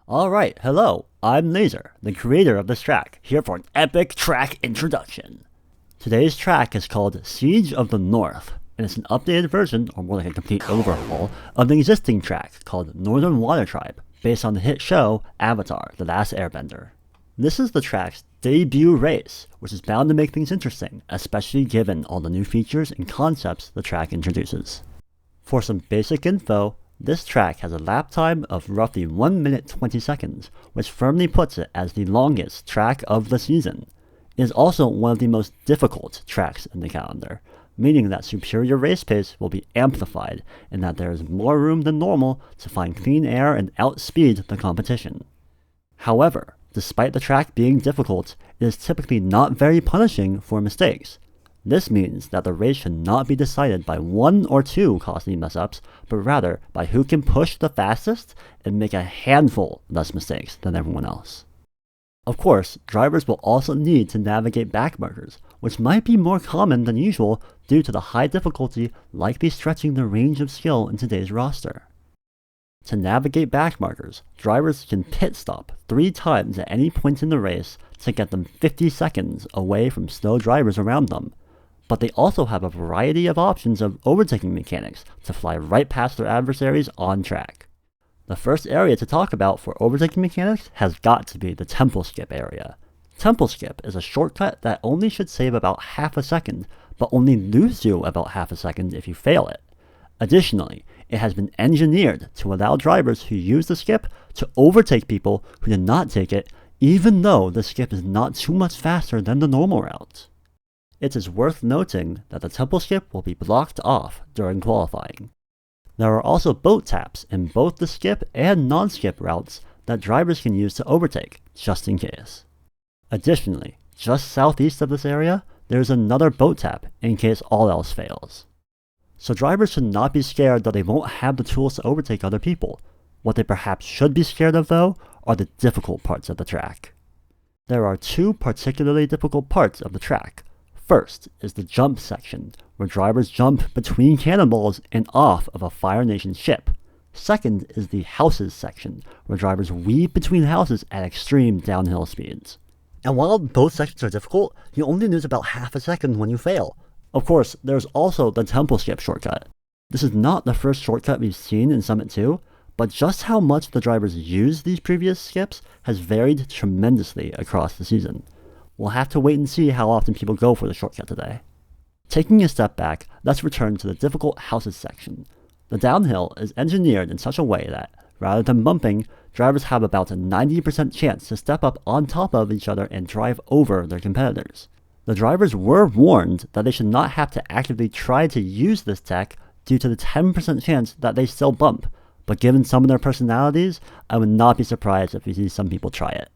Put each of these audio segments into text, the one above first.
Alright, hello, I'm Laser, the creator of this track, here for an epic track introduction. Today's track is called Siege of the North, and it's an updated version, or more like a complete overhaul, of the existing track called Northern Water Tribe, based on the hit show Avatar: The Last Airbender. This is the track's debut race, which is bound to make things interesting, especially given all the new features and concepts the track introduces. For some basic info, this track has a lap time of roughly 1 minute 20 seconds, which firmly puts it as the longest track of the season. It is also one of the most difficult tracks in the calendar, meaning that superior race pace will be amplified and that there is more room than normal to find clean air and outspeed the competition. However, despite the track being difficult, it is typically not very punishing for mistakes. This means that the race should not be decided by one or two costly mess-ups, but rather by who can push the fastest and make a handful less mistakes than everyone else. Of course, drivers will also need to navigate backmarkers, which might be more common than usual due to the high difficulty likely stretching the range of skill in today's roster. To navigate backmarkers, drivers can pit stop 3 times at any point in the race to get them 50 seconds away from slow drivers around them. But they also have a variety of options of overtaking mechanics to fly right past their adversaries on track. The first area to talk about for overtaking mechanics has got to be the temple skip area. Temple skip is a shortcut that only should save about half a second, but only lose you about half a second if you fail it. Additionally, it has been engineered to allow drivers who use the skip to overtake people who did not take it, even though the skip is not too much faster than the normal route. It is worth noting that the temple skip will be blocked off during qualifying. There are also boat taps in both the skip and non-skip routes that drivers can use to overtake, just in case. Additionally, just southeast of this area, there is another boat tap in case all else fails. So drivers should not be scared that they won't have the tools to overtake other people. What they perhaps should be scared of, though, are the difficult parts of the track. There are 2 particularly difficult parts of the track. First is the jump section, where drivers jump between cannonballs and off of a Fire Nation ship. Second is the houses section, where drivers weave between houses at extreme downhill speeds. And while both sections are difficult, you only lose about half a second when you fail. Of course, there's also the temple skip shortcut. This is not the first shortcut we've seen in Summit 2, but just how much the drivers use these previous skips has varied tremendously across the season. We'll have to wait and see how often people go for the shortcut today. Taking a step back, let's return to the difficult houses section. The downhill is engineered in such a way that, rather than bumping, drivers have about a 90% chance to step up on top of each other and drive over their competitors. The drivers were warned that they should not have to actively try to use this tech due to the 10% chance that they still bump, but given some of their personalities, I would not be surprised if we see some people try it.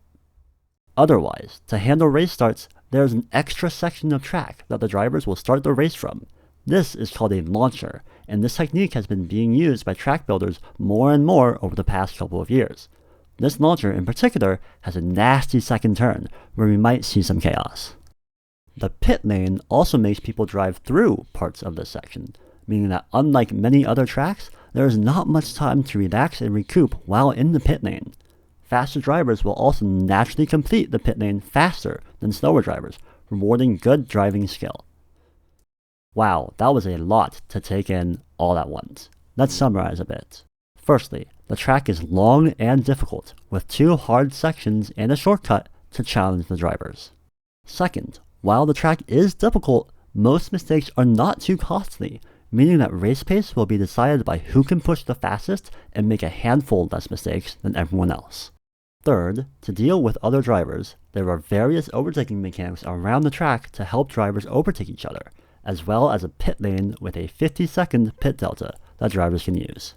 Otherwise, to handle race starts, there is an extra section of track that the drivers will start the race from. This is called a launcher, and this technique has been being used by track builders more and more over the past couple of years. This launcher in particular has a nasty second turn, where we might see some chaos. The pit lane also makes people drive through parts of this section, meaning that unlike many other tracks, there is not much time to relax and recoup while in the pit lane. Faster drivers will also naturally complete the pit lane faster than slower drivers, rewarding good driving skill. Wow, that was a lot to take in all at once. Let's summarize a bit. Firstly, the track is long and difficult, with 2 hard sections and a shortcut to challenge the drivers. Second, while the track is difficult, most mistakes are not too costly, meaning that race pace will be decided by who can push the fastest and make a handful less mistakes than everyone else. Third, to deal with other drivers, there are various overtaking mechanics around the track to help drivers overtake each other, as well as a pit lane with a 50-second pit delta that drivers can use.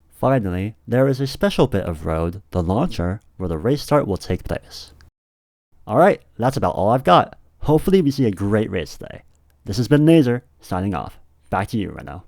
Finally, there is a special bit of road, the launcher, where the race start will take place. Alright, that's about all I've got. Hopefully we see a great race today. This has been Laser, signing off. Back to you, Reno.